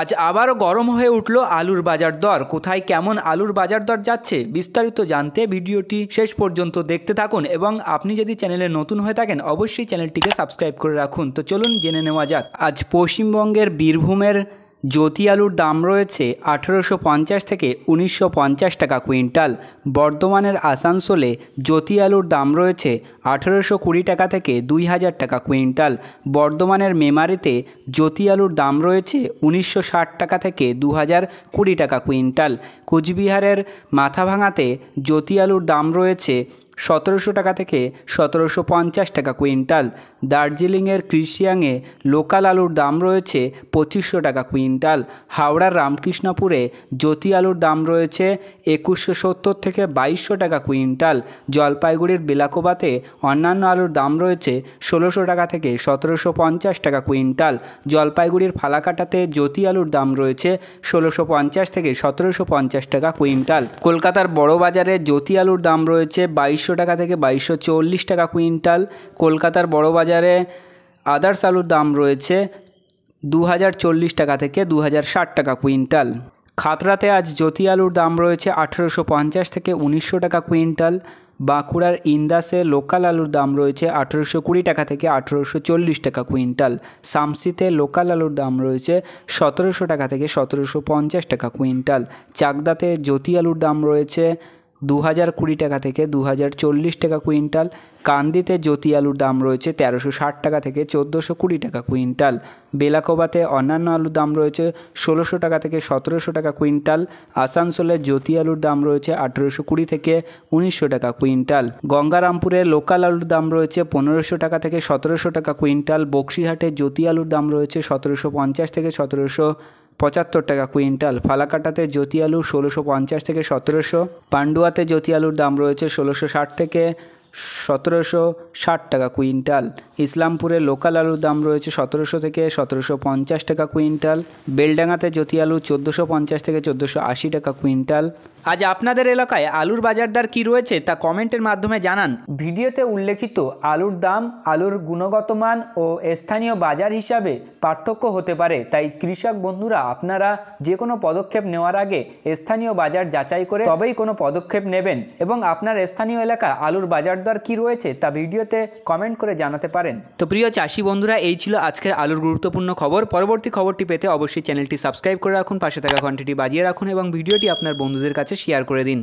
আজ আবারও গরম হয়ে উঠল আলুর বাজার দর। কোথায় কেমন আলুর বাজার দর যাচ্ছে বিস্তারিত জানতে ভিডিওটি শেষ পর্যন্ত দেখতে থাকুন এবং আপনি যদি চ্যানেলে নতুন হয়ে থাকেন অবশ্যই চ্যানেলটিকে সাবস্ক্রাইব করে রাখুন। তো চলুন জেনে নেওয়া যাক। আজ পশ্চিমবঙ্গের বীরভূমের জ্যোতি আলুর দাম রয়েছে 1850 থেকে 1950 টাকা কুইন্টাল। বর্ধমানের আসানসোলে জ্যোতি আলুর দাম রয়েছে 1820 টাকা থেকে 2000 টাকা কুইন্টাল। বর্ধমানের মেমারিতে জ্যোতি আলুর দাম রয়েছে 1960 টাকা থেকে 2020 টাকা কুইন্টাল। কোচবিহারের মাথাভাঙাতে জ্যোতি আলুর দাম রয়েছে 1700 টাকা থেকে 1750 টাকা কুইন্টাল। দার্জিলিংয়ের কৃষিয়াংয়ে লোকাল আলুর দাম রয়েছে 2500 টাকা কুইন্টাল। হাওড়ার রামকৃষ্ণপুরে জ্যোতি আলুর দাম রয়েছে 2170 থেকে 2200 টাকা কুইন্টাল। জলপাইগুড়ির বেলাকোবাতে অন্যান্য আলুর দাম রয়েছে 1600 টাকা থেকে 1750 টাকা কুইন্টাল। জলপাইগুড়ির ফালাকাটাতে জ্যোতি আলুর দাম রয়েছে 1650 থেকে 1750 টাকা কুইন্টাল। কলকাতার বড়বাজারে জ্যোতি আলুর দাম রয়েছে 2200 টাকা থেকে 2240 টাকা কুইন্টাল। কলকাতার বড়বাজারে আদার্স আলুর দাম রয়েছে 2040 টাকা থেকে 2060 টাকা কুইন্টাল। খাতড়াতে আজ জ্যোতি আলুর দাম রয়েছে 1850 থেকে 1900 টাকা কুইন্টাল। বাঁকুড়ার ইন্দাসে লোকাল আলুর দাম রয়েছে 1820 টাকা থেকে 1840 টাকা কুইন্টাল। শামসিতে লোকাল আলুর দাম রয়েছে 1700 টাকা থেকে 1750 টাকা কুইন্টাল। চাকদাতে জ্যোতি আলুর দাম রয়েছে 2020 টাকা থেকে 2040 টাকা কুইন্টাল। কান্দিতে জ্যোতি আলুর দাম রয়েছে 1360 টাকা থেকে 1420 টাকা কুইন্টাল। বেলাকোবাতে অন্যান্য আলুর দাম রয়েছে 1600 টাকা থেকে 1700 টাকা কুইন্টাল। আসানসোলে জ্যোতি আলুর দাম রয়েছে 1820 থেকে 1900 টাকা কুইন্টাল। গঙ্গারামপুরে লোকাল আলুর দাম রয়েছে 1500 টাকা থেকে 1700 টাকা কুইন্টাল। বক্সিরহাটে জ্যোতি আলুর দাম রয়েছে 1750 থেকে 1775 টাকা কুইন্টাল। ফালাকাটাতে জ্যোতি আলু 1650 থেকে 1700। পান্ডুয়াতে জ্যোতি আলুর দাম রয়েছে 1660 থেকে 1760 টাকা কুইন্টাল। ইসলামপুরে লোকাল আলুর দাম রয়েছে 1700 থেকে 1750 টাকা কুইন্টাল। বেলডাঙাতে জ্যোতি আলু 1450 থেকে 1480 টাকা কুইন্টাল। আজ আপনাদের এলাকায় আলুর বাজার দর কী রয়েছে তা কমেন্টের মাধ্যমে জানান। ভিডিওতে উল্লেখিত আলুর দাম আলুর গুণগত মান ও স্থানীয় বাজার হিসাবে পার্থক্য হতে পারে, তাই কৃষক বন্ধুরা আপনারা যে কোনো পদক্ষেপ নেওয়ার আগে স্থানীয় বাজার যাচাই করে তবেই কোনো পদক্ষেপ নেবেন এবং আপনার স্থানীয় এলাকা আলুর বাজার দর কী রয়েছে তা ভিডিওতে কমেন্ট করে জানাতে পারেন। তো প্রিয় চাষি বন্ধুরা, এই ছিল আজকের আলুর গুরুত্বপূর্ণ খবর। পরবর্তী খবরটি পেতে অবশ্যই চ্যানেলটি সাবস্ক্রাইব করে রাখুন, পাশে থাকা ঘন্টিটি বাজিয়ে রাখুন এবং ভিডিওটি আপনার বন্ধুদের কাছে শেয়ার করে দিন।